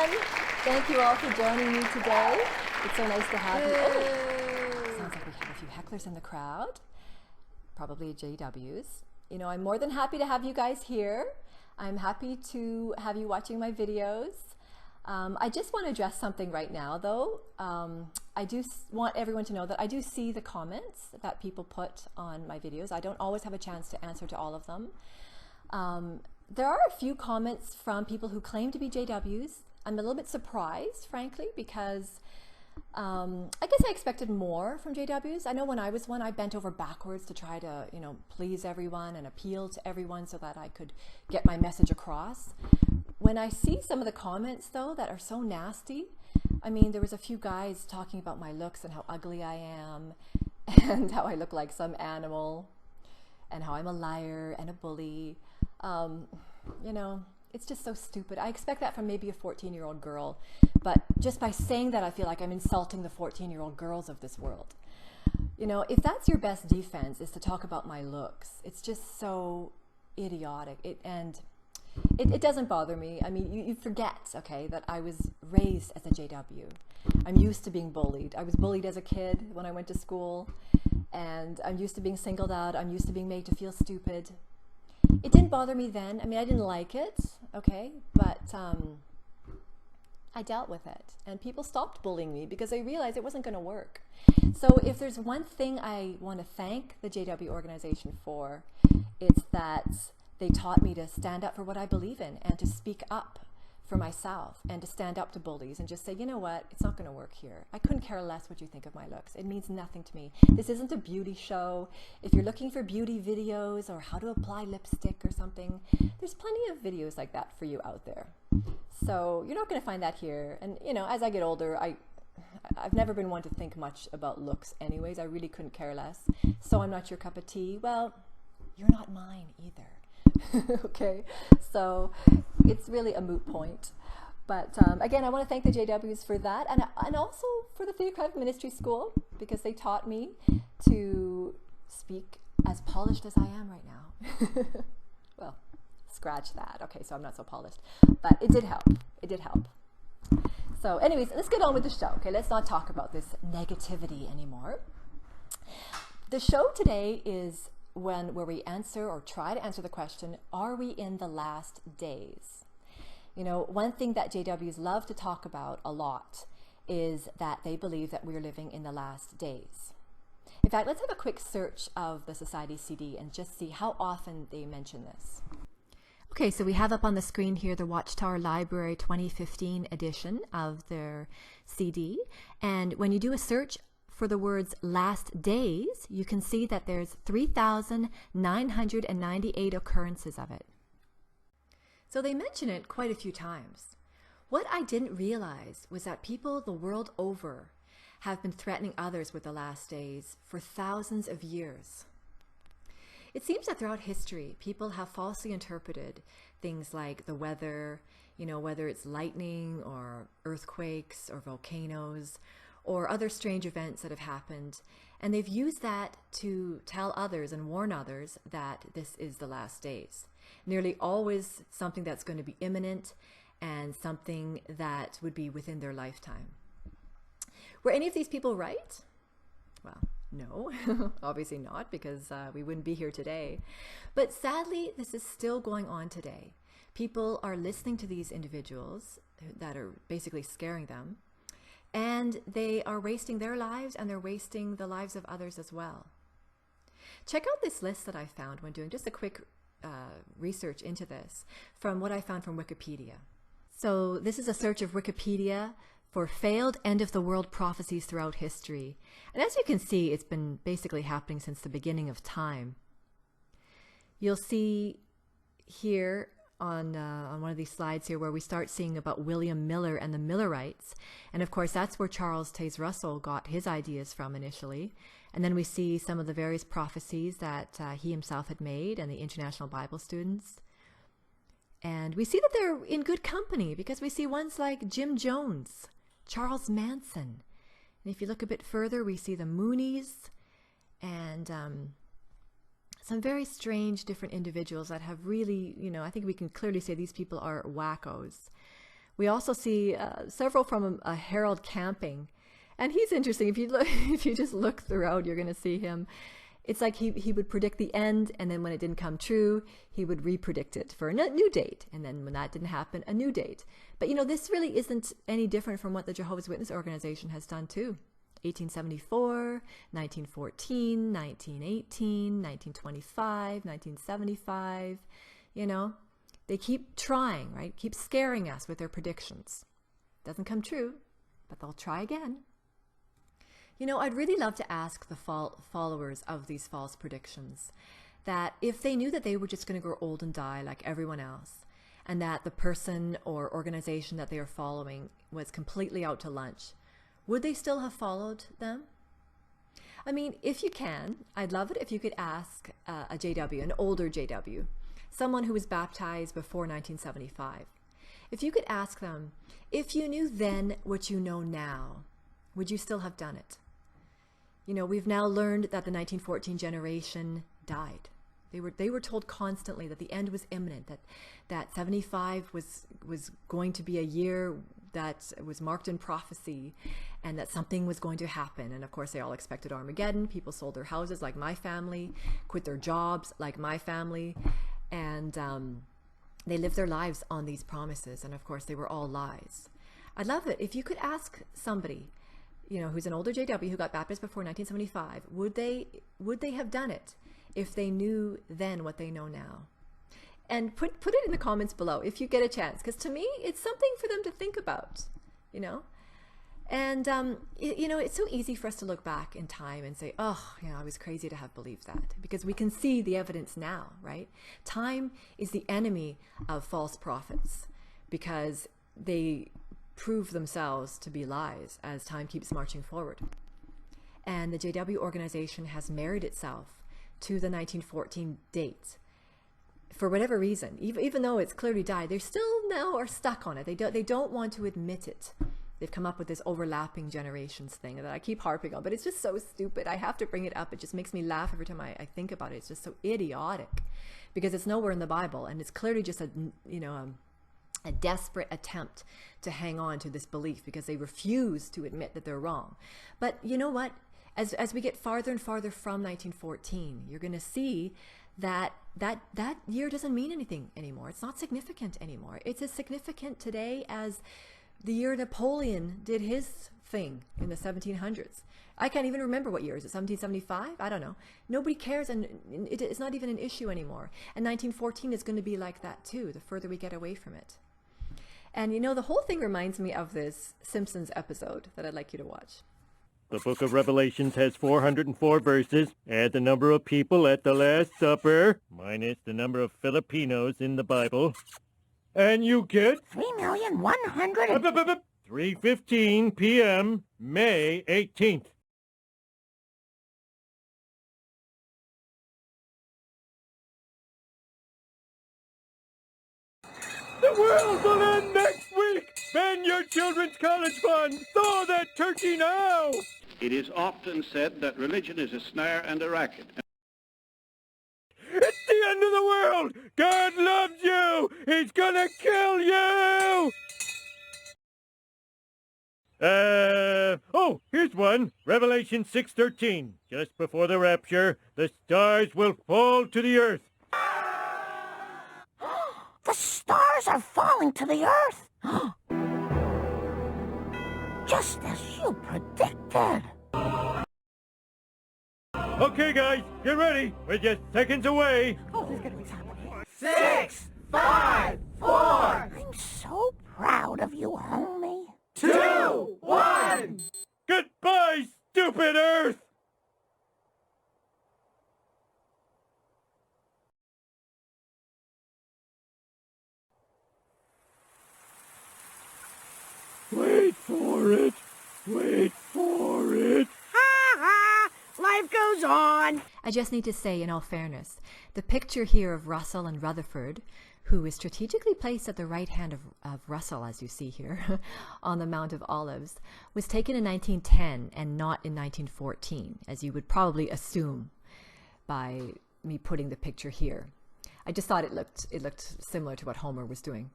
everyone. Thank you all for joining me today. It's so nice to have you. Oh, sounds like we have a few hecklers in the crowd, probably JWs. You know, I'm more than happy to have you guys here. I'm happy to have you watching my videos. I just want to address something right now, though. I do want everyone to know that I do see the comments that people put on my videos. I don't always have a chance to answer to all of them. There are a few comments from people who claim to be JWs. I'm a little bit surprised, frankly, because I guess I expected more from JWs. I know when I was one, I bent over backwards to try to, please everyone and appeal to everyone so that I could get my message across. When I see some of the comments, though, that are so nasty, I mean, there was a few guys talking about my looks and how ugly I am and how I look like some animal and how I'm a liar and a bully. It's just so stupid. I expect that from maybe a 14-year-old girl, but just by saying that, I feel like I'm insulting the 14-year-old girls of this world. If that's your best defense, is to talk about my looks, it's just so idiotic. It doesn't bother me. I mean, you forget, okay, that I was raised as a JW. I'm used to being bullied. I was bullied as a kid when I went to school, and I'm used to being singled out. I'm used to being made to feel stupid. It didn't bother me then. I mean, I didn't like it, okay, but I dealt with it. And people stopped bullying me because they realized it wasn't going to work. So if there's one thing I want to thank the JW organization for, it's that they taught me to stand up for what I believe in and to speak up for myself and to stand up to bullies and just say, you know what, it's not going to work here. I couldn't care less what you think of my looks. It means nothing to me. This isn't a beauty show. If you're looking for beauty videos or how to apply lipstick or something, there's plenty of videos like that for you out there. So you're not going to find that here. And, as I get older, I've never been one to think much about looks anyways. I really couldn't care less. So I'm not your cup of tea. Well, you're not mine either. Okay, so it's really a moot point. But again, I want to thank the JWs for that, and also for the Theocratic Ministry School, because they taught me to speak as polished as I am right now. Well, scratch that. Okay, so I'm not so polished, but it did help. It did help. So anyways, let's get on with the show. Okay, let's not talk about this negativity anymore. The show today is where we answer or try to answer the question, are we in the last days? One thing that JWs love to talk about a lot is that they believe that we're living in the last days. In fact, let's have a quick search of the Society CD and just see how often they mention this. Okay, so we have up on the screen here the Watchtower Library 2015 edition of their CD. And when you do a search for the words last days, you can see that there's 3,998 occurrences of it. So they mention it quite a few times. What I didn't realize was that people the world over have been threatening others with the last days for thousands of years. It seems that throughout history, people have falsely interpreted things like the weather, whether it's lightning or earthquakes or volcanoes, or other strange events that have happened, and they've used that to tell others and warn others that this is the last days. Nearly always something that's going to be imminent and something that would be within their lifetime. Were any of these people right? Well, no, obviously not, because we wouldn't be here today. But sadly, this is still going on today. People are listening to these individuals that are basically scaring them, and they are wasting their lives, and they're wasting the lives of others as well. Check out this list that I found when doing just a quick research into this from what I found from Wikipedia. So this is a search of Wikipedia for failed end-of-the-world prophecies throughout history. And as you can see, it's been basically happening since the beginning of time. You'll see here on one of these slides here where we start seeing about William Miller and the Millerites. And of course, that's where Charles Taze Russell got his ideas from initially. And then we see some of the various prophecies that he himself had made and the International Bible Students. And we see that they're in good company because we see ones like Jim Jones, Charles Manson. And if you look a bit further, we see the Moonies and some very strange different individuals that have really, I think we can clearly say these people are wackos. We also see several from Harold Camping. And he's interesting. If you look, if you just look throughout, you're going to see him. It's like he would predict the end, and then when it didn't come true, he would re-predict it for a new date. And then when that didn't happen, a new date. But this really isn't any different from what the Jehovah's Witness organization has done too. 1874, 1914, 1918, 1925, 1975. They keep trying, right? Keep scaring us with their predictions. Doesn't come true, but they'll try again. I'd really love to ask the followers of these false predictions that if they knew that they were just going to grow old and die like everyone else, and that the person or organization that they are following was completely out to lunch, would they still have followed them? I mean, if you can, I'd love it if you could ask a JW, an older JW, someone who was baptized before 1975. If you could ask them, if you knew then what you know now, would you still have done it? We've now learned that the 1914 generation died. They were told constantly that the end was imminent, that 75 was going to be a year that was marked in prophecy, and that something was going to happen. And of course, they all expected Armageddon. People sold their houses like my family, quit their jobs like my family, and they lived their lives on these promises. And of course, they were all lies. I'd love it if you could ask somebody, who's an older JW who got baptized before 1975, would they have done it if they knew then what they know now? And put it in the comments below if you get a chance, because to me, it's something for them to think about, And, it's so easy for us to look back in time and say, oh, I was crazy to have believed that, because we can see the evidence now, right? Time is the enemy of false prophets because they prove themselves to be lies as time keeps marching forward. And the JW organization has married itself to the 1914 date. For whatever reason, even though it's clearly died, they still now are stuck on it. They don't want to admit it. They've come up with this overlapping generations thing that I keep harping on, but it's just so stupid. I have to bring it up. It just makes me laugh every time I think about it. It's just so idiotic because it's nowhere in the Bible, and it's clearly just a desperate attempt to hang on to this belief because they refuse to admit that they're wrong. But you know what? As we get farther and farther from 1914, you're going to see that year doesn't mean anything anymore. It's not significant anymore. It's as significant today as the year Napoleon did his thing in the 1700s. I can't even remember what year. Is it 1775? I don't know. Nobody cares, and it's not even an issue anymore. And 1914 is going to be like that too, the further we get away from it. And the whole thing reminds me of this Simpsons episode that I'd like you to watch. The book of Revelations has 404 verses. Add the number of people at the Last Supper, minus the number of Filipinos in the Bible, and you get 3,100,000. 3:15 p.m., May 18th. The world will end next week! Spend your children's college fund! Thaw that turkey now! It is often said that religion is a snare and a racket. It's the end of the world! God loves you! He's gonna kill you! Here's one. Revelation 6:13. Just before the rapture, the stars will fall to the earth. The stars are falling to the earth. Just as you predicted. Okay, guys, get ready. We're just seconds away. Oh, there's gonna be something here. 6, 5, 4, I'm so proud of you, homie. 2, 1. Goodbye, stupid Earth! Wait for it. Wait for it. Ha ha! Life goes on. I just need to say, in all fairness, the picture here of Russell and Rutherford, who is strategically placed at the right hand of Russell, as you see here, on the Mount of Olives, was taken in 1910 and not in 1914, as you would probably assume by me putting the picture here. I just thought it looked similar to what Homer was doing.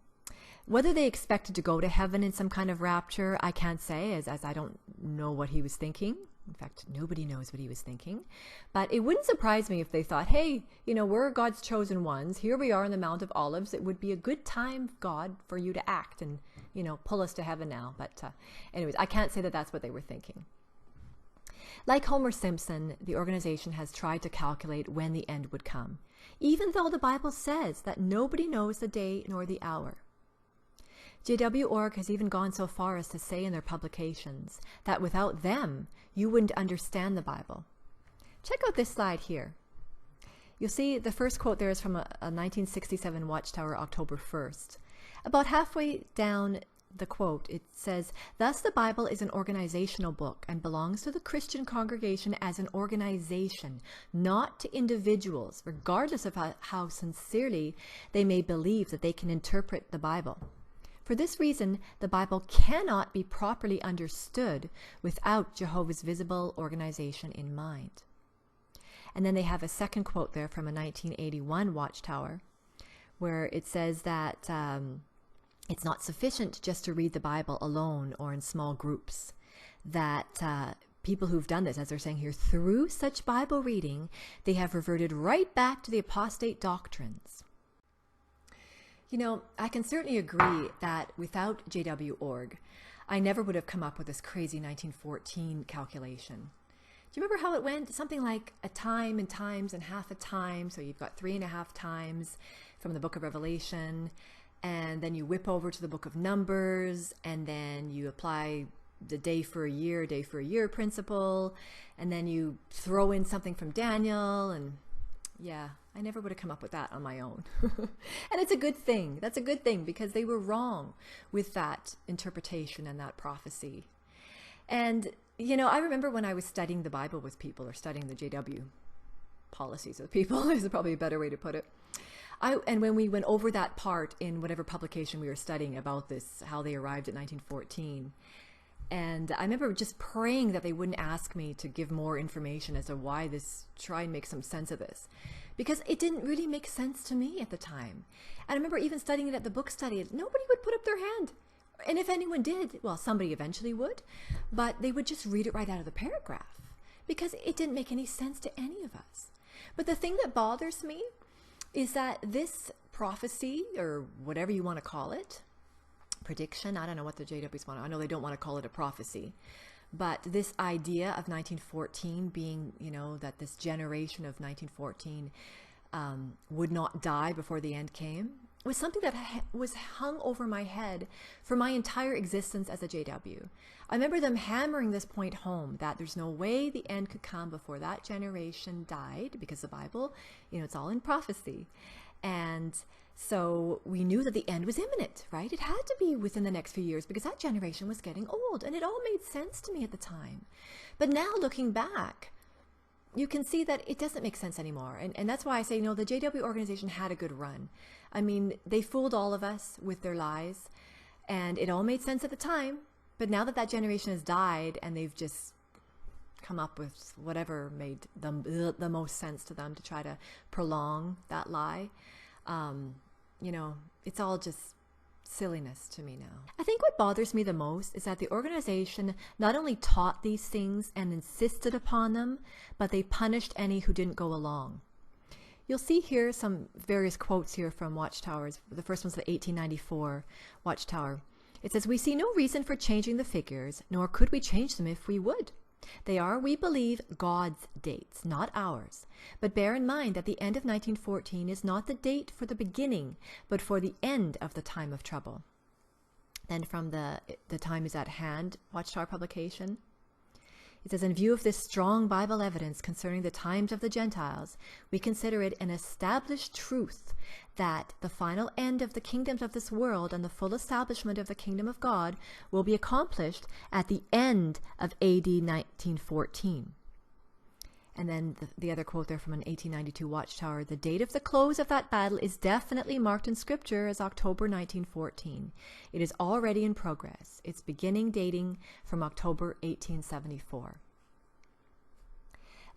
Whether they expected to go to heaven in some kind of rapture, I can't say, as I don't know what he was thinking. In fact, nobody knows what he was thinking. But it wouldn't surprise me if they thought, hey, we're God's chosen ones. Here we are on the Mount of Olives. It would be a good time, God, for you to act and, pull us to heaven now. But anyways, I can't say that that's what they were thinking. Like Homer Simpson, the organization has tried to calculate when the end would come, even though the Bible says that nobody knows the day nor the hour. JW.org has even gone so far as to say in their publications that without them, you wouldn't understand the Bible. Check out this slide here. You'll see the first quote there is from a 1967 Watchtower, October 1st. About halfway down the quote, it says, "Thus the Bible is an organizational book and belongs to the Christian congregation as an organization, not to individuals, regardless of how sincerely they may believe that they can interpret the Bible. For this reason, the Bible cannot be properly understood without Jehovah's visible organization in mind." And then they have a second quote there from a 1981 Watchtower, where it says that it's not sufficient just to read the Bible alone or in small groups. That people who've done this, as they're saying here, through such Bible reading, they have reverted right back to the apostate doctrines. I can certainly agree that without JW.org, I never would have come up with this crazy 1914 calculation. Do you remember how it went? Something like a time and times and half a time. So you've got 3.5 times from the book of Revelation, and then you whip over to the book of Numbers, and then you apply the day for a year principle, and then you throw in something from Daniel, and yeah, I never would have come up with that on my own. And it's a good thing. That's a good thing, because they were wrong with that interpretation and that prophecy. And, I remember when I was studying the Bible with people, or studying the JW policies with people, is probably a better way to put it. And when we went over that part in whatever publication we were studying about this, how they arrived at 1914, and I remember just praying that they wouldn't ask me to give more information as to why try and make some sense of this, because it didn't really make sense to me at the time. And I remember even studying it at the book study, nobody would put up their hand. And if anyone did, well, somebody eventually would, but they would just read it right out of the paragraph, because it didn't make any sense to any of us. But the thing that bothers me is that this prophecy, or whatever you want to call it, prediction, I don't know what the JWs want. I know they don't want to call it a prophecy, but this idea of 1914 being, that this generation of 1914 would not die before the end came, was something that was hung over my head for my entire existence as a JW. I remember them hammering this point home, that there's no way the end could come before that generation died, because the Bible, it's all in prophecy. And so we knew that the end was imminent, right? It had to be within the next few years, because that generation was getting old, and it all made sense to me at the time. But now looking back, you can see that it doesn't make sense anymore. And that's why I say, the JW organization had a good run. I mean, they fooled all of us with their lies, and it all made sense at the time. But now that that generation has died, and they've just come up with whatever made them the most sense to them to try to prolong that lie, it's all just silliness to me now. I think what bothers me the most is that the organization not only taught these things and insisted upon them, but they punished any who didn't go along. You'll see here some various quotes here from Watchtowers. The first one's the 1894 Watchtower. It says, "We see no reason for changing the figures, nor could we change them if we would. They are, we believe, God's dates, not ours. But bear in mind that the end of 1914 is not the date for the beginning, but for the end of the time of trouble." Then from the Time is at Hand Watchtower publication, it says, "In view of this strong Bible evidence concerning the times of the Gentiles, we consider it an established truth that the final end of the kingdoms of this world and the full establishment of the kingdom of God will be accomplished at the end of AD 1914. And then the other quote there from an 1892 Watchtower, "The date of the close of that battle is definitely marked in Scripture as October 1914. It is already in progress, its beginning dating from October 1874.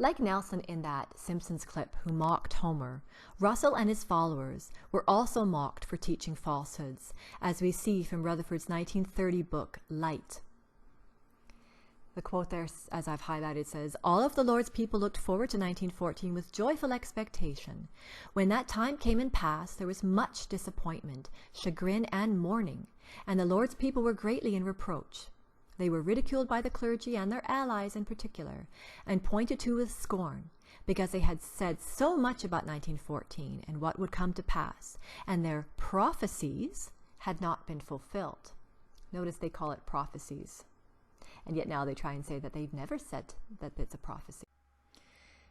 Like Nelson in that Simpsons clip who mocked Homer, Russell and his followers were also mocked for teaching falsehoods, as we see from Rutherford's 1930 book, Light. The quote there, as I've highlighted, says, "All of the Lord's people looked forward to 1914 with joyful expectation. When that time came and passed, there was much disappointment, chagrin, and mourning, and the Lord's people were greatly in reproach. They were ridiculed by the clergy and their allies in particular, and pointed to with scorn, because they had said so much about 1914 and what would come to pass, and their prophecies had not been fulfilled." Notice they call it prophecies. And yet now they try and say that they've never said that it's a prophecy.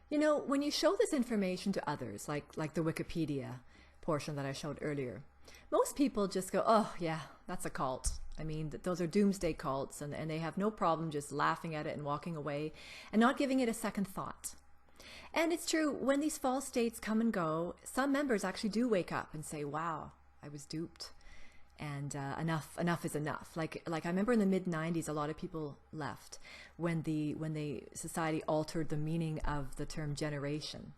You know, when you show this information to others, like the Wikipedia portion that I showed earlier, most people just go, "Oh, yeah, that's a cult." I mean, those are doomsday cults, and they have no problem just laughing at it and walking away and not giving it a second thought. And it's true, when these false states come and go, some members actually do wake up and say, "Wow, I was duped. And enough is enough." Like I remember in the mid-90s, a lot of people left when the society altered the meaning of the term generation.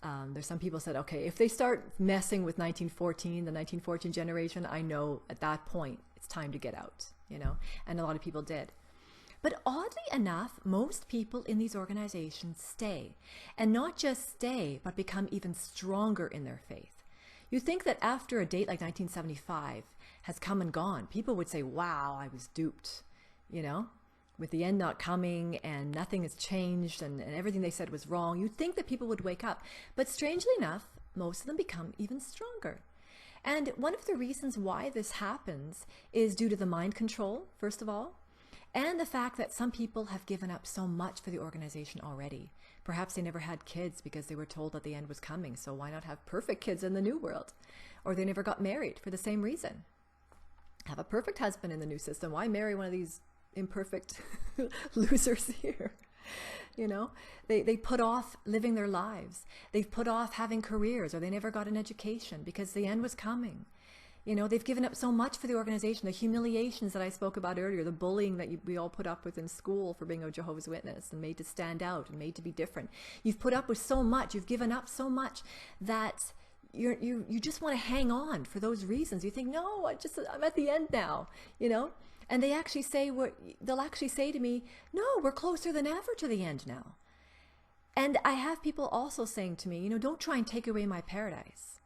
There's some people said, okay, if they start messing with 1914, the 1914 generation, I know at that point it's time to get out, you know, and a lot of people did. But oddly enough, most people in these organizations stay, and not just stay, but become even stronger in their faith. You think that after a date like 1975 has come and gone, people would say, "Wow, I was duped," you know, with the end not coming and nothing has changed and everything they said was wrong. You'd think that people would wake up. But strangely enough, most of them become even stronger. And one of the reasons why this happens is due to the mind control, first of all, and the fact that some people have given up so much for the organization already. Perhaps they never had kids because they were told that the end was coming, so why not have perfect kids in the new world? Or they never got married for the same reason. Have a perfect husband in the new system. Why marry one of these imperfect losers here? You know, they put off living their lives. They've put off having careers, or they never got an education because the end was coming. You know, they've given up so much for the organization, the humiliations that I spoke about earlier, the bullying that we all put up with in school for being a Jehovah's Witness and made to stand out and made to be different. You've put up with so much, you've given up so much that you just want to hang on for those reasons. You think, no, I'm at the end now, you know? And they'll actually say to me, "No, we're closer than ever to the end now." And I have people also saying to me, you know, "Don't try and take away my paradise,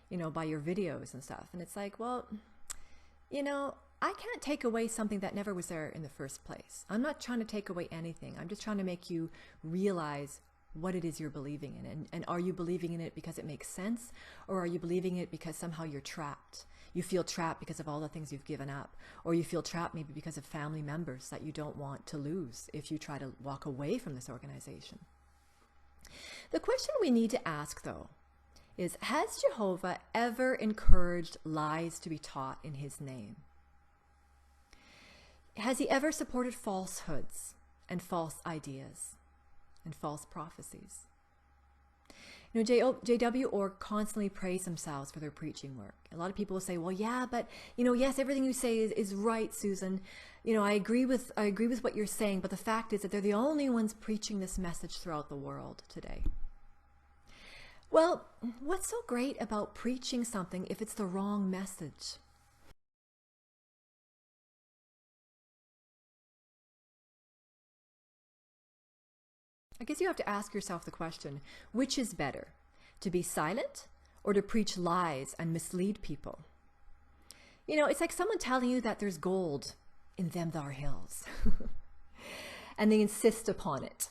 you know, by your videos and stuff." And it's like, well, you know, I can't take away something that never was there in the first place. I'm not trying to take away anything. I'm just trying to make you realize what it is you're believing in. And are you believing in it because it makes sense? Or are you believing it because somehow you're trapped? You feel trapped because of all the things you've given up. Or you feel trapped maybe because of family members that you don't want to lose if you try to walk away from this organization. The question we need to ask, though, is, has Jehovah ever encouraged lies to be taught in his name? Has he ever supported falsehoods and false ideas and false prophecies? You know, J.W. Orr constantly praise themselves for their preaching work. A lot of people will say, "Well, yeah, but, you know, yes, everything you say is right, Susan. You know, I agree with what you're saying, but the fact is that they're the only ones preaching this message throughout the world today." Well, what's so great about preaching something if it's the wrong message? I guess you have to ask yourself the question, which is better, to be silent or to preach lies and mislead people? You know, it's like someone telling you that there's gold in them thar hills and they insist upon it.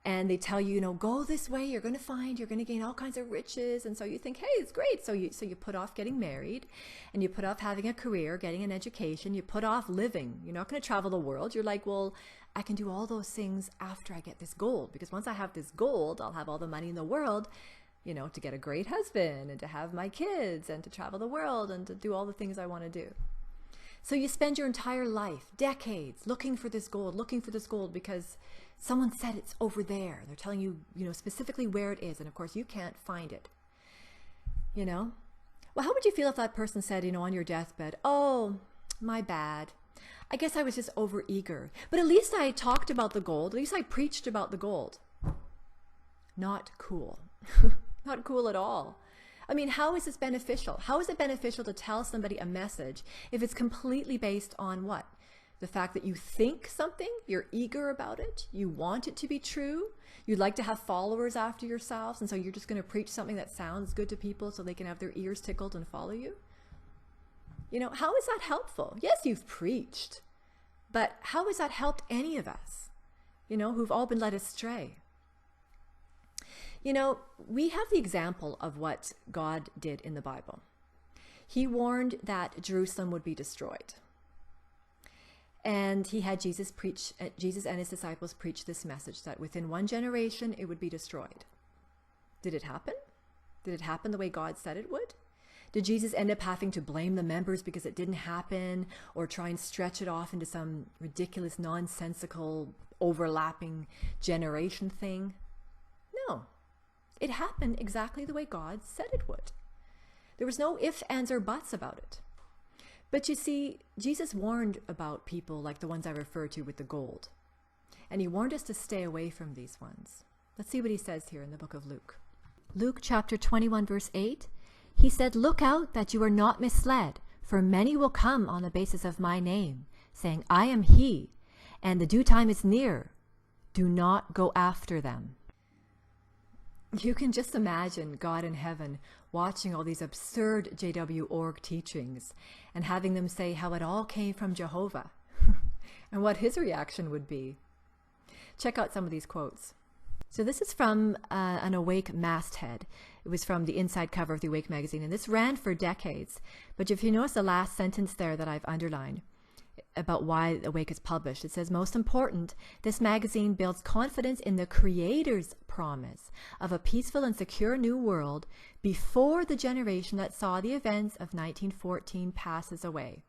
And they tell you, you know, go this way, you're going to gain all kinds of riches. And so you think, hey, it's great. So you put off getting married, and you put off having a career, getting an education. You put off living. You're not going to travel the world. You're like, well, I can do all those things after I get this gold, because once I have this gold, I'll have all the money in the world, you know, to get a great husband and to have my kids and to travel the world and to do all the things I want to do. So you spend your entire life, decades, looking for this gold because someone said it's over there. They're telling you, you know, specifically where it is. And of course, you can't find it, you know? Well, how would you feel if that person said, you know, on your deathbed, "Oh, my bad. I guess I was just overeager. But at least I talked about the gold. At least I preached about the gold." Not cool. Not cool at all. I mean, how is this beneficial? How is it beneficial to tell somebody a message if it's completely based on what? The fact that you think something, you're eager about it, you want it to be true, you'd like to have followers after yourselves, and so you're just going to preach something that sounds good to people so they can have their ears tickled and follow you? You know, how is that helpful? Yes, you've preached, but how has that helped any of us, you know, who've all been led astray? You know, we have the example of what God did in the Bible. He warned that Jerusalem would be destroyed. And he had Jesus and his disciples preach this message that within one generation it would be destroyed. Did it happen? Did it happen the way God said it would? Did Jesus end up having to blame the members because it didn't happen, or try and stretch it off into some ridiculous, nonsensical, overlapping generation thing? No. It happened exactly the way God said it would. There was no ifs, ands, or buts about it. But you see, Jesus warned about people like the ones I referred to with the gold. And he warned us to stay away from these ones. Let's see what he says here in the book of Luke. Luke chapter 21, verse 8. He said, "Look out that you are not misled, for many will come on the basis of my name, saying, 'I am he,' and the due time is near. Do not go after them." You can just imagine God in heaven watching all these absurd JW org teachings and having them say how it all came from Jehovah and what his reaction would be. Check out some of these quotes. So this is from an Awake masthead. It was from the inside cover of the Awake magazine, and this ran for decades. But if you notice the last sentence there that I've underlined about why Awake is published, it says, "Most important, this magazine builds confidence in the Creator's promise of a peaceful and secure new world before the generation that saw the events of 1914 passes away."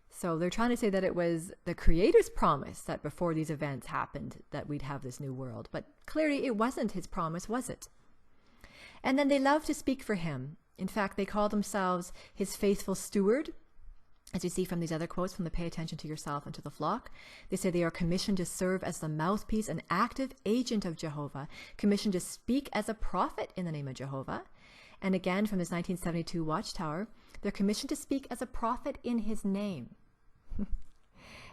So they're trying to say that it was the Creator's promise that before these events happened that we'd have this new world. But clearly it wasn't his promise, was it? And then they love to speak for him. In fact, they call themselves his faithful steward. As you see from these other quotes from the Pay Attention to Yourself and to the Flock, they say they are commissioned to serve as the mouthpiece and active agent of Jehovah, commissioned to speak as a prophet in the name of Jehovah. And again, from this 1972 Watchtower, they're commissioned to speak as a prophet in his name.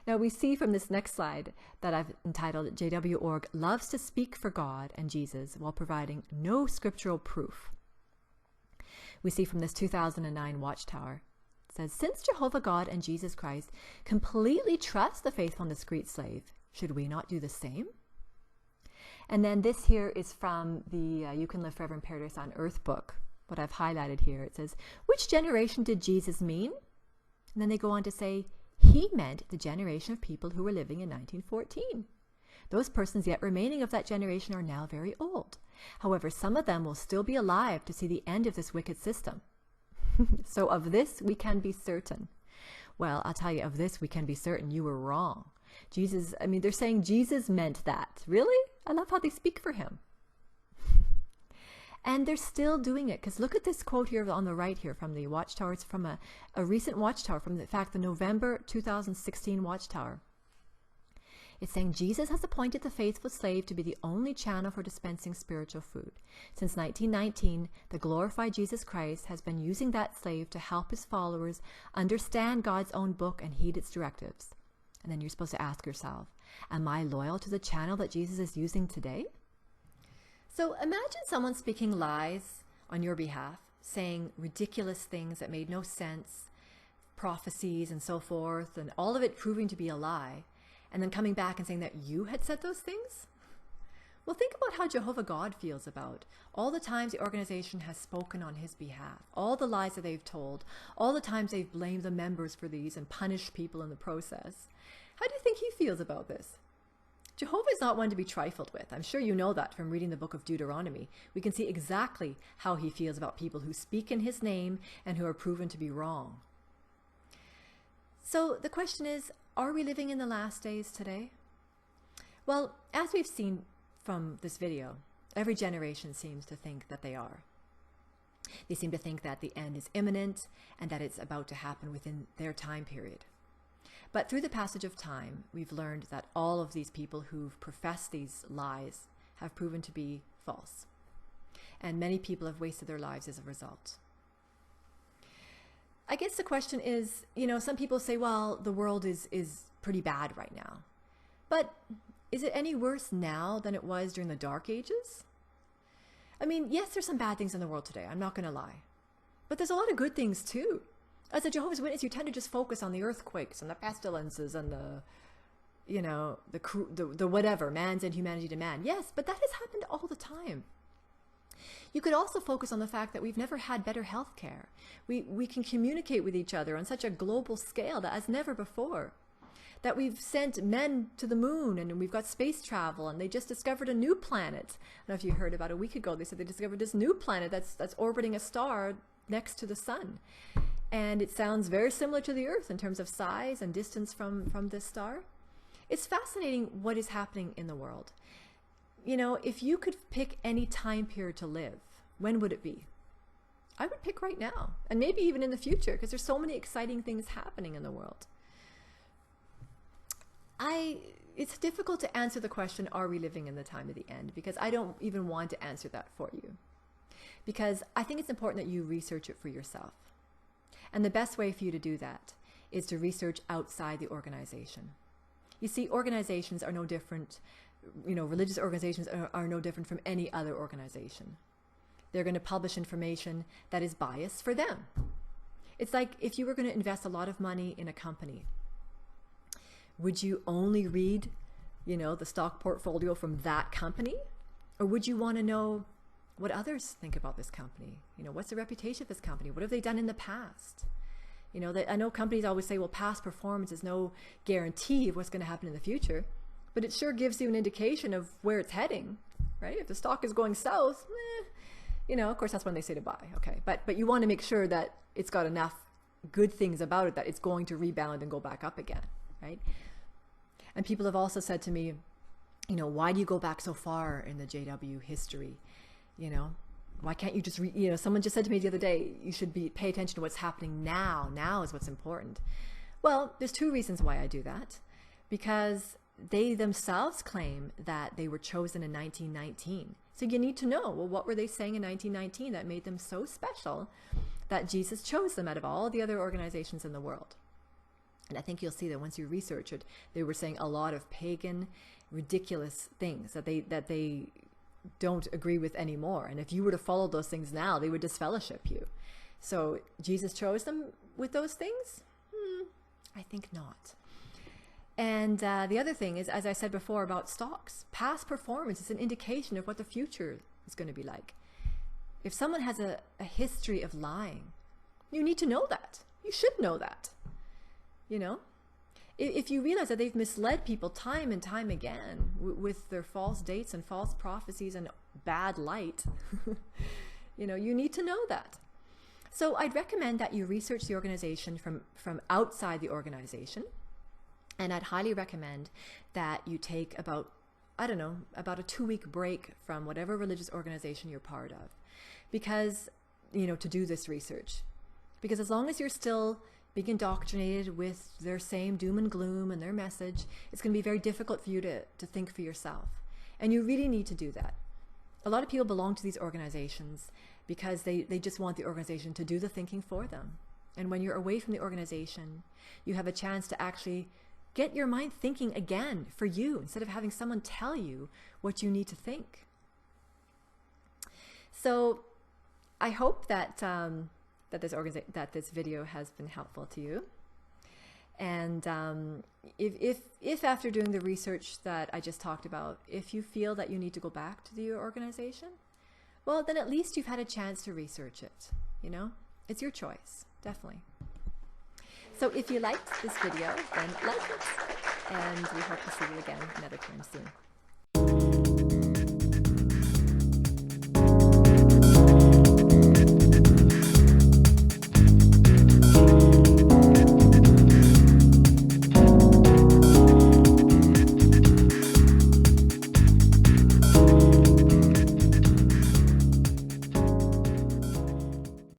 Now we see from this next slide that I've entitled, JW Org loves to speak for God and Jesus while providing no scriptural proof. We see from this 2009 Watchtower, says, "Since Jehovah God and Jesus Christ completely trust the faithful and discreet slave, should we not do the same?" And then this here is from the You Can Live Forever in Paradise on Earth book, what I've highlighted here. It says, "Which generation did Jesus mean?" And then they go on to say, "He meant the generation of people who were living in 1914. Those persons yet remaining of that generation are now very old. However, some of them will still be alive to see the end of this wicked system. So of this we can be certain." Well, I'll tell you, of this we can be certain. You were wrong. Jesus, I mean, they're saying Jesus meant that. Really? I love how they speak for him. And they're still doing it, because look at this quote here on the right here from the Watchtower. It's from a recent Watchtower, from the November 2016 Watchtower. It's saying, "Jesus has appointed the faithful slave to be the only channel for dispensing spiritual food. Since 1919, the glorified Jesus Christ has been using that slave to help his followers understand God's own book and heed its directives." And then you're supposed to ask yourself, am I loyal to the channel that Jesus is using today? So imagine someone speaking lies on your behalf, saying ridiculous things that made no sense, prophecies and so forth, and all of it proving to be a lie, and then coming back and saying that you had said those things? Well, think about how Jehovah God feels about all the times the organization has spoken on his behalf, all the lies that they've told, all the times they've blamed the members for these and punished people in the process. How do you think he feels about this? Jehovah is not one to be trifled with. I'm sure you know that from reading the book of Deuteronomy. We can see exactly how he feels about people who speak in his name and who are proven to be wrong. So the question is, are we living in the last days today? Well, as we've seen from this video, every generation seems to think that they are. They seem to think that the end is imminent and that it's about to happen within their time period. But through the passage of time, we've learned that all of these people who've professed these lies have proven to be false. And many people have wasted their lives as a result. I guess the question is, some people say, well, the world is pretty bad right now. But is it any worse now than it was during the Dark Ages? I mean, yes, there's some bad things in the world today. I'm not going to lie. But there's a lot of good things too. As a Jehovah's Witness, you tend to just focus on the earthquakes and the pestilences and the whatever, man's inhumanity to man. Yes, but that has happened all the time. You could also focus on the fact that we've never had better health care. We can communicate with each other on such a global scale that as never before. That we've sent men to the moon and we've got space travel, and they just discovered a new planet. I don't know if you heard about a week ago, they said they discovered this new planet that's orbiting a star next to the sun. And it sounds very similar to the Earth in terms of size and distance from this star. It's fascinating what is happening in the world. If you could pick any time period to live, when would it be? I would pick right now, and maybe even in the future, because there's so many exciting things happening in the world. It's difficult to answer the question, are we living in the time of the end? Because I don't even want to answer that for you. Because I think it's important that you research it for yourself. And the best way for you to do that is to research outside the organization. You see, organizations are no different, religious organizations are no different from any other organization. They're going to publish information that is biased for them. It's like if you were going to invest a lot of money in a company, would you only read, the stock portfolio from that company? Or would you want to know what others think about this company? What's the reputation of this company? What have they done in the past? I know companies always say, well, past performance is no guarantee of what's going to happen in the future, but it sure gives you an indication of where it's heading, right? If the stock is going south, of course, that's when they say to buy, okay? But you want to make sure that it's got enough good things about it that it's going to rebound and go back up again, right? And people have also said to me, why do you go back so far in the JW history? Why can't you just read, someone just said to me the other day, you should pay attention to what's happening now. Now is what's important. Well, there's two reasons why I do that. Because they themselves claim that they were chosen in 1919. So you need to know, well, what were they saying in 1919 that made them so special that Jesus chose them out of all the other organizations in the world? And I think you'll see that once you research it, they were saying a lot of pagan, ridiculous things that they don't agree with anymore. And if you were to follow those things now, they would disfellowship you. So Jesus chose them with those things? I think not. And the other thing is, as I said before about stocks, past performance is an indication of what the future is going to be like. If someone has a history of lying, you need to know that. You should know that. If you realize that they've misled people time and time again with their false dates and false prophecies and bad light, you need to know that. So I'd recommend that you research the organization from outside the organization. And I'd highly recommend that you take about a 2-week break from whatever religious organization you're part of, because, to do this research. Because as long as you're still being indoctrinated with their same doom and gloom and their message, it's going to be very difficult for you to think for yourself. And you really need to do that. A lot of people belong to these organizations because they just want the organization to do the thinking for them. And when you're away from the organization, you have a chance to actually get your mind thinking again for you, instead of having someone tell you what you need to think. So I hope that this video has been helpful to you. And if after doing the research that I just talked about, if you feel that you need to go back to your organization, well, then at least you've had a chance to research it. It's your choice, definitely. So if you liked this video, then like it, and we hope to see you again another time soon.